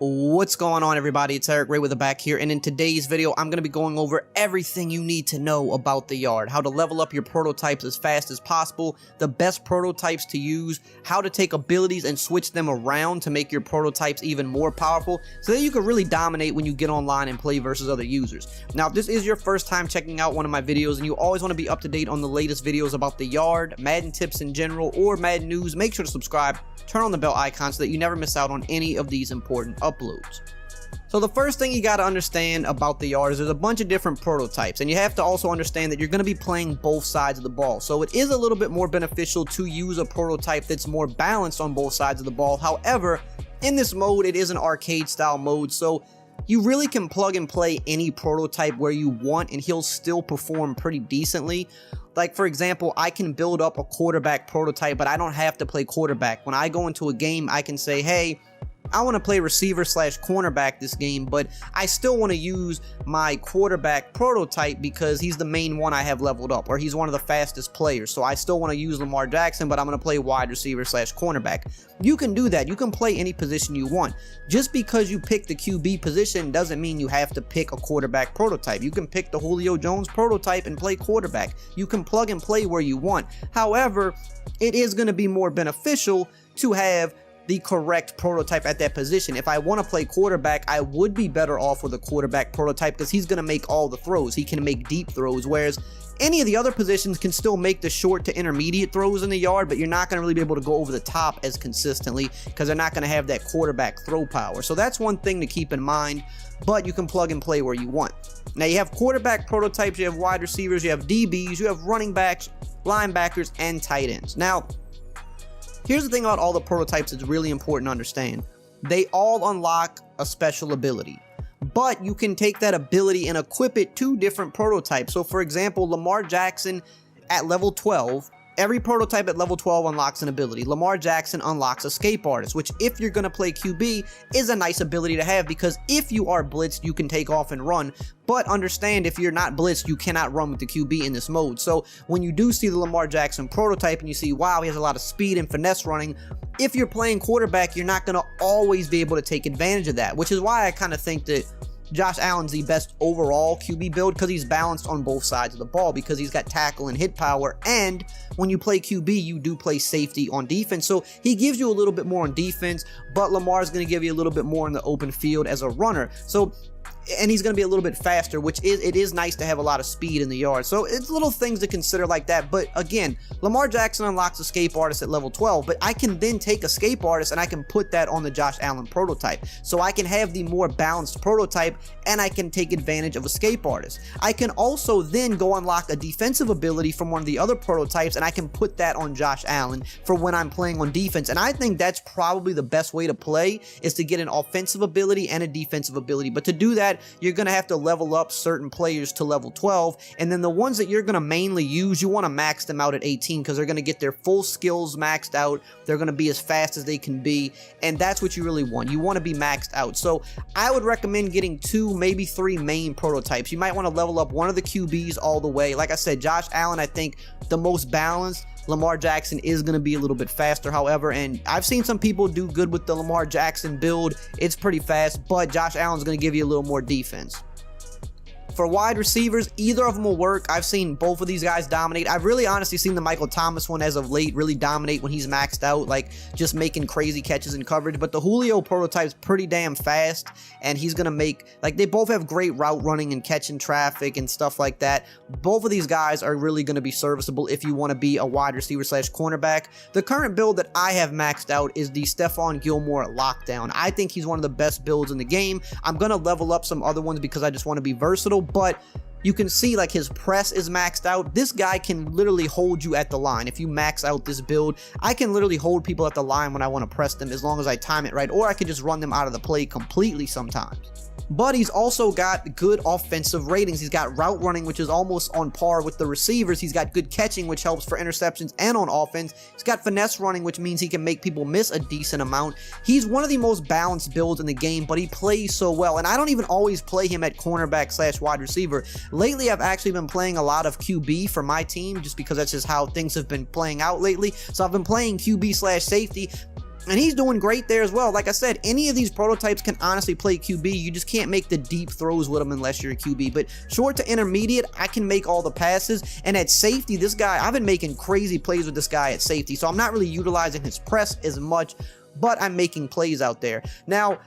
What's going on, everybody? It's EricRayweather back here, and in today's video I'm going to be going over everything you need to know about the yard, how to level up your prototypes as fast as possible, the best prototypes to use, how to take abilities and switch them around to make your prototypes even more powerful so that you can really dominate when you get online and play versus other users. Now, if this is your first time checking out one of my videos and you always want to be up to date on the latest videos about the yard, Madden tips in general, or Madden news, make sure to subscribe, turn on the bell icon so that you never miss out on any of these important uploads. So the first thing you got to understand about the yard is there's a bunch of different prototypes, and you have to also understand that you're going to be playing both sides of the ball. So it is a little bit more beneficial to use a prototype that's more balanced on both sides of the ball. However, in this mode, it is an arcade style mode, so you really can plug and play any prototype where you want and he'll still perform pretty decently. Like, for example, I can build up a quarterback prototype, but I don't have to play quarterback. When I go into a game, I can say, hey, I want to play receiver slash cornerback this game, but I still want to use my quarterback prototype because he's the main one I have leveled up, or he's one of the fastest players. So I still want to use Lamar Jackson, but I'm going to play wide receiver slash cornerback. You can do that. You can play any position you want. Just because you pick the QB position doesn't mean you have to pick a quarterback prototype. You can pick the Julio Jones prototype and play quarterback. You can plug and play where you want. However, it is going to be more beneficial to have the correct prototype at that position. If I want to play quarterback, I would be better off with a quarterback prototype because he's going to make all the throws. He can make deep throws, whereas any of the other positions can still make the short to intermediate throws in the yard, but you're not going to really be able to go over the top as consistently because they're not going to have that quarterback throw power. So that's one thing to keep in mind, but you can plug and play where you want. Now, you have quarterback prototypes, you have wide receivers, you have DBs, you have running backs, linebackers, and tight ends. Now, here's the thing about all the prototypes that's really important to understand. They all unlock a special ability, but you can take that ability and equip it to different prototypes. So for example, Lamar Jackson at level 12, every prototype at level 12 unlocks an ability. Lamar Jackson unlocks Escape Artist, which if you're going to play QB is a nice ability to have because if you are blitzed, you can take off and run. But understand, if you're not blitzed, you cannot run with the QB in this mode. So when you do see the Lamar Jackson prototype and you see, wow, he has a lot of speed and finesse running, if you're playing quarterback, you're not going to always be able to take advantage of that, which is why I kind of think that Josh Allen's the best overall QB build because he's balanced on both sides of the ball because he's got tackle and hit power, and when you play QB, you do play safety on defense, so he gives you a little bit more on defense, but Lamar's going to give you a little bit more in the open field as a runner. And he's going to be a little bit faster, which is nice to have a lot of speed in the yard. So it's little things to consider like that. But again, Lamar Jackson unlocks Escape Artist at level 12, but I can then take Escape Artist and I can put that on the Josh Allen prototype. So I can have the more balanced prototype and I can take advantage of Escape Artist. I can also then go unlock a defensive ability from one of the other prototypes and I can put that on Josh Allen for when I'm playing on defense. And I think that's probably the best way to play, is to get an offensive ability and a defensive ability. But to do that, you're going to have to level up certain players to level 12, and then the ones that you're going to mainly use, you want to max them out at 18 because they're going to get their full skills maxed out, they're going to be as fast as they can be, and that's what you really want. You want to be maxed out. So I would recommend getting 2, maybe 3 main prototypes. You might want to level up one of the QBs all the way. Like I said, Josh Allen, I think the most balanced. Lamar Jackson is going to be a little bit faster, however, and I've seen some people do good with the Lamar Jackson build. It's pretty fast, but Josh Allen's going to give you a little more defense. For wide receivers, either of them will work. I've seen both of these guys dominate. I've really honestly seen the Michael Thomas one as of late really dominate when he's maxed out, like just making crazy catches in coverage. But the Julio prototype's pretty damn fast, and he's going to make, like, they both have great route running and catching traffic and stuff like that. Both of these guys are really going to be serviceable if you want to be a wide receiver slash cornerback. The current build that I have maxed out is the Stephon Gilmore lockdown. I think he's one of the best builds in the game. I'm going to level up some other ones because I just want to be versatile, but you can see like his press is maxed out. This guy can literally hold you at the line. If you max out this build, I can literally hold people at the line when I want to press them as long as I time it right, or I can just run them out of the play completely sometimes. But he's also got good offensive ratings. He's got route running, which is almost on par with the receivers. He's got good catching, which helps for interceptions and on offense. He's got finesse running, which means he can make people miss a decent amount. He's one of the most balanced builds in the game, but he plays so well. And I don't even always play him at cornerback slash wide receiver. Lately, I've actually been playing a lot of QB for my team just because that's just how things have been playing out lately. So I've been playing QB slash safety. And he's doing great there as well. Like I said, any of these prototypes can honestly play QB. You just can't make the deep throws with them unless you're a QB. But short to intermediate, I can make all the passes. And at safety, this guy, I've been making crazy plays with this guy at safety. So I'm not really utilizing his press as much, but I'm making plays out there. Now,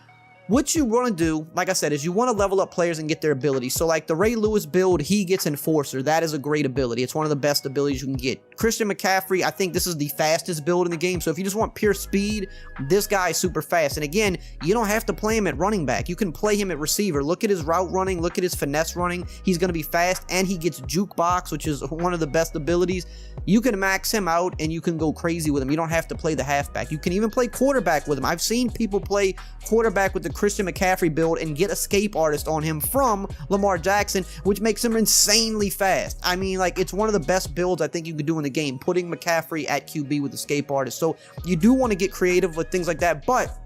what you want to do, like I said, is you want to level up players and get their abilities. So like the Ray Lewis build, he gets Enforcer. That is a great ability. It's one of the best abilities you can get. Christian McCaffrey, I think this is the fastest build in the game. So if you just want pure speed, this guy is super fast. And again, you don't have to play him at running back. You can play him at receiver. Look at his route running. Look at his finesse running. He's going to be fast, and he gets jukebox, which is one of the best abilities. You can max him out and you can go crazy with him. You don't have to play the halfback. You can even play quarterback with him. I've seen people play quarterback with the Christian McCaffrey build and get escape artist on him from Lamar Jackson, which makes him insanely fast. I mean, like, it's one of the best builds I think you could do in the game, putting McCaffrey at QB with escape artist. So you do want to get creative with things like that, but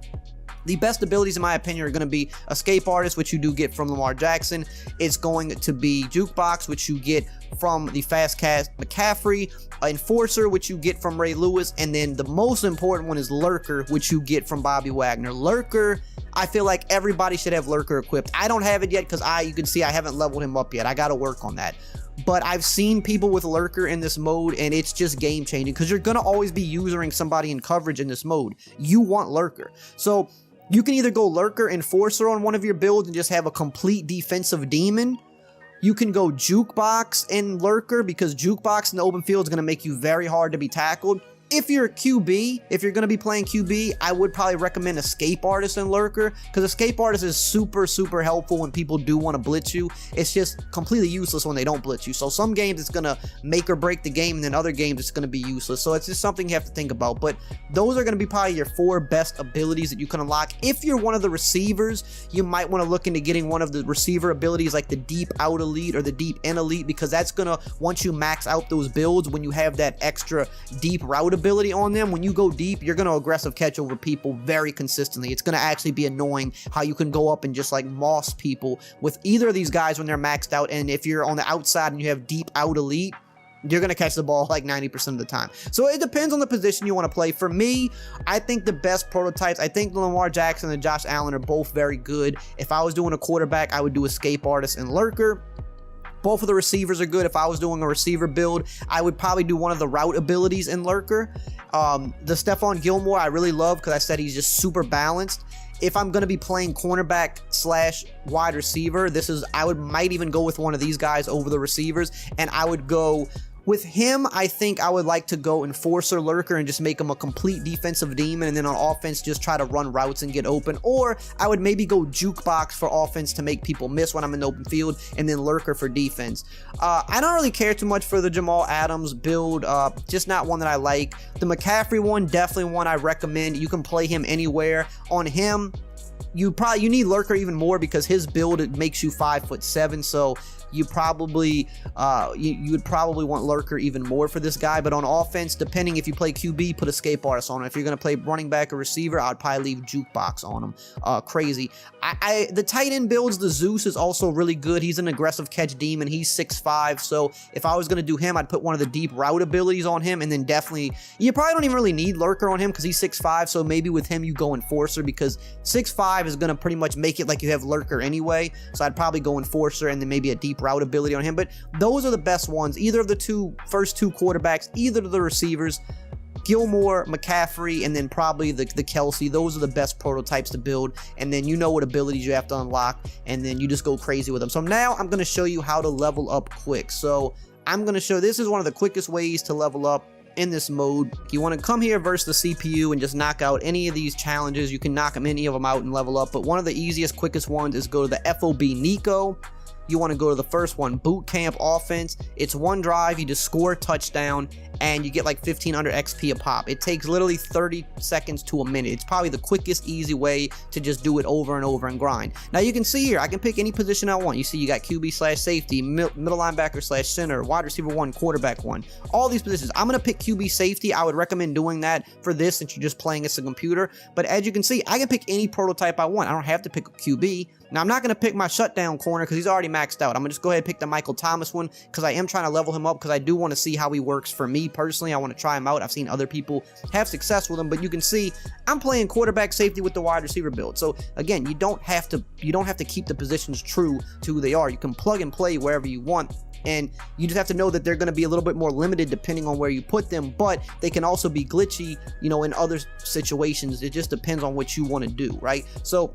the best abilities, in my opinion, are going to be Escape Artist, which you do get from Lamar Jackson. It's going to be Jukebox, which you get from the Fast Cast McCaffrey. Enforcer, which you get from Ray Lewis. And then the most important one is Lurker, which you get from Bobby Wagner. Lurker, I feel like everybody should have Lurker equipped. I don't have it yet because you can see I haven't leveled him up yet. I got to work on that. But I've seen people with Lurker in this mode, and it's just game changing because you're going to always be using somebody in coverage in this mode. You want Lurker. So you can either go Lurker, Enforcer on one of your builds and just have a complete defensive demon. You can go Jukebox and Lurker because Jukebox in the open field is going to make you very hard to be tackled. If you're a QB, if you're going to be playing QB, I would probably recommend Escape Artist and Lurker, because Escape Artist is super, super helpful when people do want to blitz you. It's just completely useless when they don't blitz you. So some games it's going to make or break the game, and then other games it's going to be useless. So it's just something you have to think about. But those are going to be probably your 4 best abilities that you can unlock. If you're one of the receivers, you might want to look into getting one of the receiver abilities like the Deep Out Elite or the Deep In Elite, because that's going to, once you max out those builds, when you have that extra deep route ability on them, when you go deep, you're going to aggressive catch over people very consistently. It's going to actually be annoying how you can go up and just like moss people with either of these guys when they're maxed out. And if you're on the outside and you have Deep Out Elite, you're going to catch the ball like 90% of the time. So it depends on the position you want to play. For me, I think the best prototypes, I think Lamar Jackson and Josh Allen are both very good. If I was doing a quarterback, I would do Escape Artist and Lurker. Both of the receivers are good. If I was doing a receiver build, I would probably do one of the route abilities in Lurker. The Stephon Gilmore I really love because I said he's just super balanced. If I'm going to be playing cornerback / wide receiver, I might even go with one of these guys over the receivers, and I would go with him. I think I would like to go Enforcer, Lurker, and just make him a complete defensive demon, and then on offense just try to run routes and get open. Or I would maybe go Jukebox for offense to make people miss when I'm in the open field, and then Lurker for defense. I don't really care too much for the Jamal Adams build, just not one that I like. The McCaffrey one, definitely one I recommend. You can play him anywhere. On him, you need Lurker even more because his build, it makes you 5'7", so you probably you would probably want Lurker even more for this guy. But on offense, depending if you play QB, put Escape Artist on him. If you're going to play running back or receiver, I'd probably leave Jukebox on him. Crazy. The tight end builds, the Zeus is also really good. He's an aggressive catch demon. He's 6'5", so if I was going to do him, I'd put one of the deep route abilities on him, and then definitely, you probably don't even really need Lurker on him because he's 6'5", so maybe with him you go Enforcer, because 6'5" is going to pretty much make it like you have Lurker anyway, so I'd probably go Enforcer and then maybe a deep route ability on him. But those are the best ones. Either of the first two quarterbacks, either of the receivers, Gilmore, McCaffrey, and then probably the Kelsey. Those are the best prototypes to build, and then you know what abilities you have to unlock, and then you just go crazy with them. So now I'm going to show you how to level up quick. So I'm going to show, this is one of the quickest ways to level up in this mode. You want to come here versus the CPU and just knock out any of these challenges. You can knock any of them out and level up, but one of the easiest, quickest ones is go to the FOB Nico. You want to go to the first one, Boot Camp Offense. It's one drive, you just score a touchdown, and you get like 1500 XP a pop. It takes literally 30 seconds to a minute. It's probably the quickest, easy way to just do it over and over and grind. Now you can see here, I can pick any position I want. You see you got QB / safety, middle linebacker / center, wide receiver 1, quarterback 1. All these positions. I'm going to pick QB safety. I would recommend doing that for this since you're just playing as a computer. But as you can see, I can pick any prototype I want. I don't have to pick a QB. Now I'm not going to pick my shutdown corner because he's already maxed maxed out. I'm gonna just go ahead and pick the Michael Thomas one because I am trying to level him up because I do want to see how he works for me personally. I want to try him out. I've seen other people have success with him, but you can see I'm playing quarterback safety with the wide receiver build. So again, you don't have to keep the positions true to who they are. You can plug and play wherever you want. And you just have to know that they're going to be a little bit more limited depending on where you put them, but they can also be glitchy, you know, in other situations. It just depends on what you want to do, right? So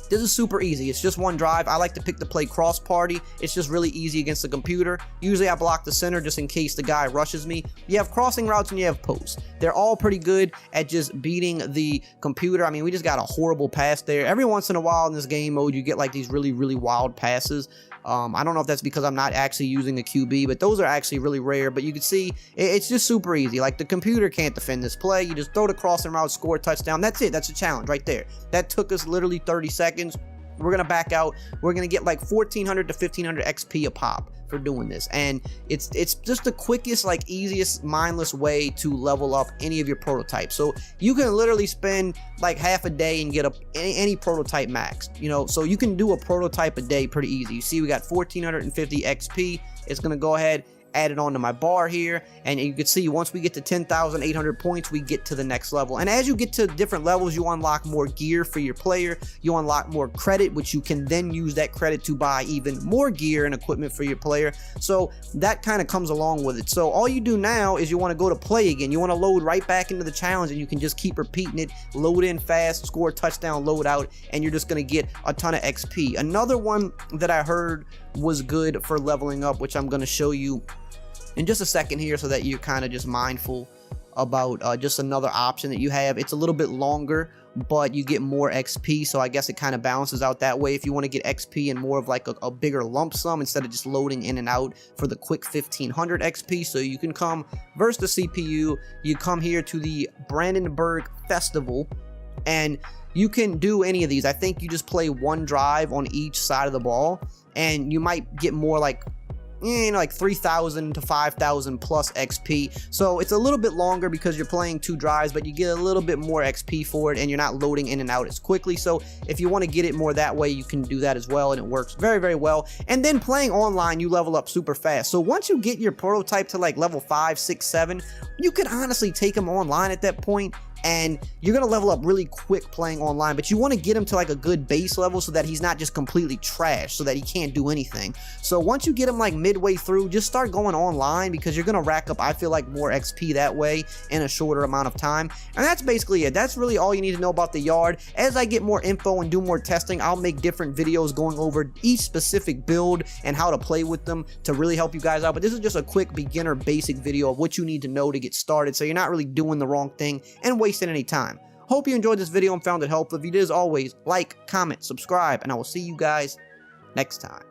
this is super easy. It's just one drive. I like to pick the play cross party. It's just really easy against the computer. Usually I block the center just in case the guy rushes me. You have crossing routes and you have posts. They're all pretty good at just beating the computer. I mean, we just got a horrible pass there. Every once in a while in this game mode, you get like these really, really wild passes. I don't know if that's because I'm not actually using a QB, but those are actually really rare. But you can see it's just super easy. Like the computer can't defend this play. You just throw the crossing route, score a touchdown. That's it. That's a challenge right there. That took us literally 30 seconds. We're going to back out. We're going to get like 1,400 to 1,500 XP a pop for doing this. And it's just the quickest, like easiest, mindless way to level up any of your prototypes. So you can literally spend like half a day and get any prototype maxed, you know. So you can do a prototype a day pretty easy. You see we got 1,450 XP. It's going to go ahead, add it onto my bar here, and you can see once we get to 10,800 points, we get to the next level. And as you get to different levels, you unlock more gear for your player, you unlock more credit, which you can then use that credit to buy even more gear and equipment for your player. So that kind of comes along with it. So all you do now is you want to go to play again. You want to load right back into the challenge, and you can just keep repeating it, load in fast, score a touchdown, load out, and you're just going to get a ton of XP. Another one that I heard was good for leveling up, which I'm going to show you in just a second here so that you're kind of just mindful about just another option that you have. It's a little bit longer, but you get more XP, so I guess it kind of balances out that way if you want to get XP and more of like a bigger lump sum instead of just loading in and out for the quick 1,500 XP. So you can come versus the CPU, you come here to the Brandenburg Festival, and you can do any of these. I think you just play one drive on each side of the ball, and you might get more like, you know, like 3,000 to 5,000 plus XP. So it's a little bit longer because you're playing two drives, but you get a little bit more XP for it, and you're not loading in and out as quickly. So if you want to get it more that way, you can do that as well, and it works very, very well. And then playing online, you level up super fast. So once you get your prototype to like level 5, 6, 7, you could honestly take them online at that point, and you're going to level up really quick playing online, but you want to get him to like a good base level so that he's not just completely trash, so that he can't do anything. So once you get him like midway through, just start going online, because you're going to rack up, I feel like, more XP that way in a shorter amount of time. And that's basically it. That's really all you need to know about the yard. As I get more info and do more testing, I'll make different videos going over each specific build and how to play with them to really help you guys out. But this is just a quick beginner basic video of what you need to know to get started, so you're not really doing the wrong thing and wasting any time. Hope you enjoyed this video and found it helpful. If you did, as always, like, comment, subscribe, and I will see you guys next time.